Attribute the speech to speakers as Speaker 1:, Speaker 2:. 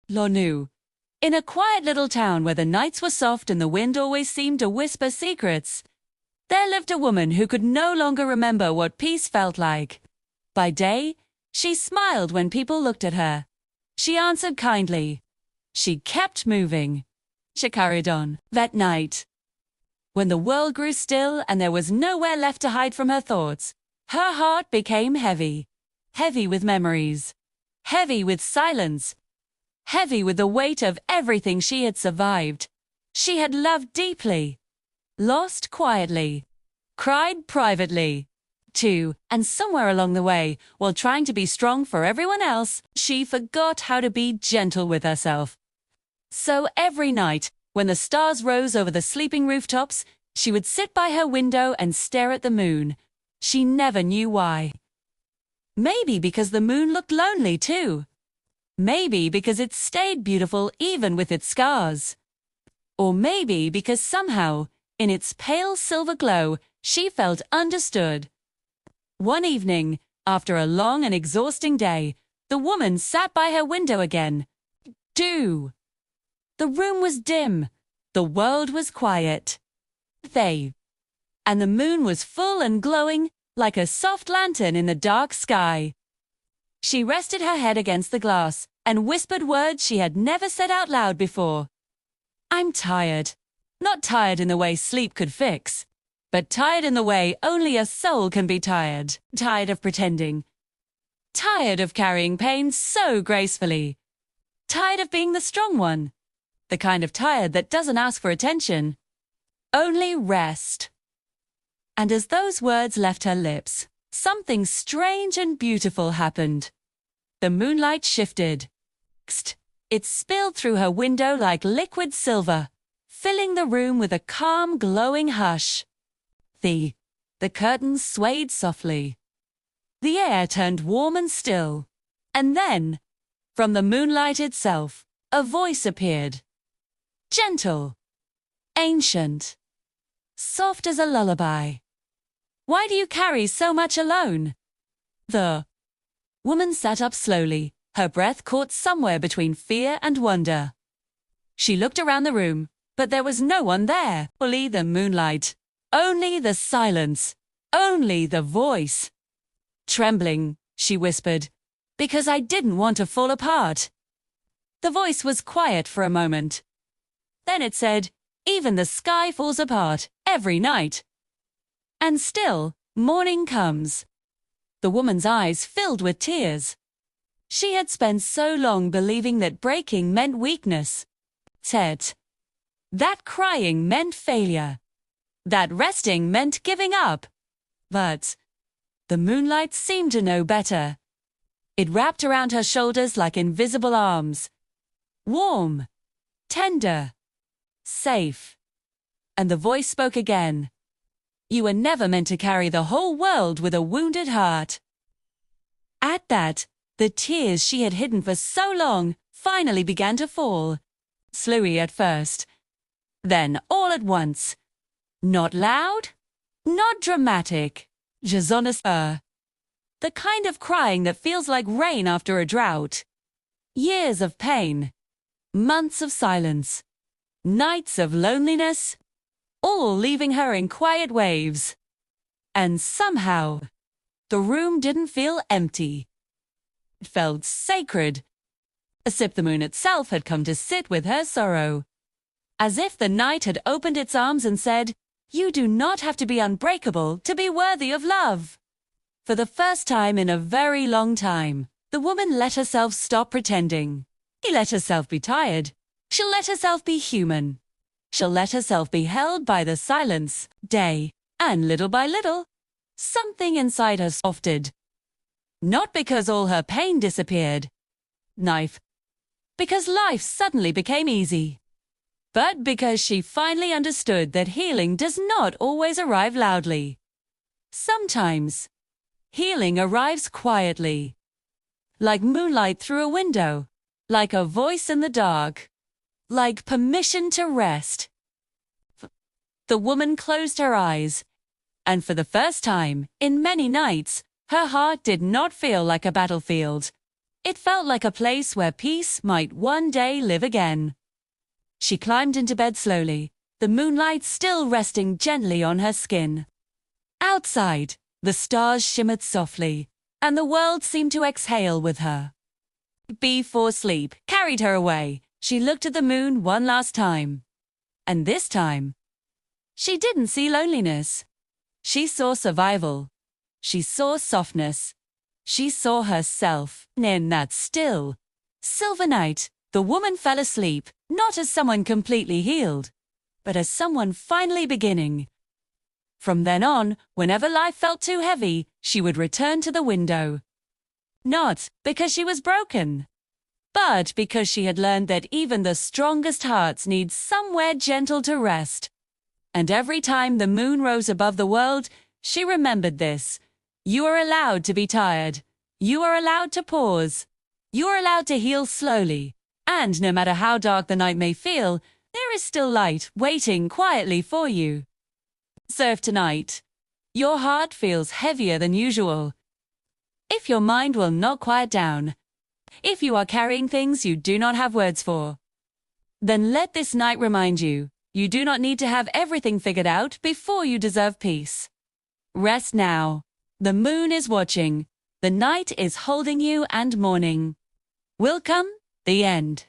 Speaker 1: Lonu. In a quiet little town where the nights were soft and the wind always seemed to whisper secrets, there lived a woman who could no longer remember what peace felt like. By day, she smiled when people looked at her. She answered kindly. She kept moving. She carried on. That night, when the world grew still and there was nowhere left to hide from her thoughts, her heart became heavy. Heavy with memories. Heavy with silence. Heavy with the weight of everything she had survived. She had loved deeply. Lost quietly. Cried privately. Too, and somewhere along the way, while trying to be strong for everyone else, she forgot how to be gentle with herself. So every night, when the stars rose over the sleeping rooftops, she would sit by her window and stare at the moon. She never knew why. Maybe because the moon looked lonely too. Maybe because it stayed beautiful even with its scars. Or maybe because somehow, in its pale silver glow, she felt understood. One evening, after a long and exhausting day, the woman sat by her window again. The room was dim. The world was quiet. And the moon was full and glowing like a soft lantern in the dark sky. She rested her head against the glass and whispered words she had never said out loud before. I'm tired. Not tired in the way sleep could fix, but tired in the way only a soul can be tired. Tired of pretending. Tired of carrying pain so gracefully. Tired of being the strong one. The kind of tired that doesn't ask for attention. Only rest. And as those words left her lips, something strange and beautiful happened. The moonlight shifted. It spilled through her window like liquid silver, filling the room with a calm, glowing hush. The curtains swayed softly. The air turned warm and still. And then, from the moonlight itself, a voice appeared. Gentle. Ancient. Soft as a lullaby. Why do you carry so much alone? The woman sat up slowly, her breath caught somewhere between fear and wonder. She looked around the room, but there was no one there. Only the moonlight. Only the silence. Only the voice. Trembling, she whispered, because I didn't want to fall apart. The voice was quiet for a moment. Then it said, even the sky falls apart, every night. And still, morning comes. The woman's eyes filled with tears. She had spent so long believing that breaking meant weakness. That crying meant failure. That resting meant giving up. But the moonlight seemed to know better. It wrapped around her shoulders like invisible arms. Warm, tender, safe. And the voice spoke again. You were never meant to carry the whole world with a wounded heart. At that, the tears she had hidden for so long finally began to fall. Slowly at first. Then all at once. Not loud, not dramatic, just honest. The kind of crying that feels like rain after a drought. Years of pain. Months of silence. Nights of loneliness. All leaving her in quiet waves. And somehow, the room didn't feel empty. It felt sacred. As if the moon itself had come to sit with her sorrow. As if the night had opened its arms and said, you do not have to be unbreakable to be worthy of love. For the first time in a very long time, the woman let herself stop pretending. She let herself be tired. She'll let herself be human. She'll let herself be held by the silence, day, and little by little, something inside her softened. Not because all her pain disappeared. Because life suddenly became easy. But because she finally understood that healing does not always arrive loudly. Sometimes, healing arrives quietly. Like moonlight through a window. Like a voice in the dark. Like permission to rest. The woman closed her eyes, and for the first time, in many nights, her heart did not feel like a battlefield. It felt like a place where peace might one day live again. She climbed into bed slowly, the moonlight still resting gently on her skin. Outside, the stars shimmered softly, and the world seemed to exhale with her. Before sleep carried her away, she looked at the moon one last time. And this time, she didn't see loneliness. She saw survival. She saw softness. She saw herself. In that still, silver night, the woman fell asleep, not as someone completely healed, but as someone finally beginning. From then on, whenever life felt too heavy, she would return to the window. Not because she was broken, but because she had learned that even the strongest hearts need somewhere gentle to rest. And every time the moon rose above the world, she remembered this. You are allowed to be tired. You are allowed to pause. You are allowed to heal slowly. And no matter how dark the night may feel, there is still light waiting quietly for you. So if tonight your heart feels heavier than usual, if your mind will not quiet down, if you are carrying things you do not have words for, then let this night remind you, you do not need to have everything figured out before you deserve peace. Rest now. The moon is watching. The night is holding you and mourning. Will come the end.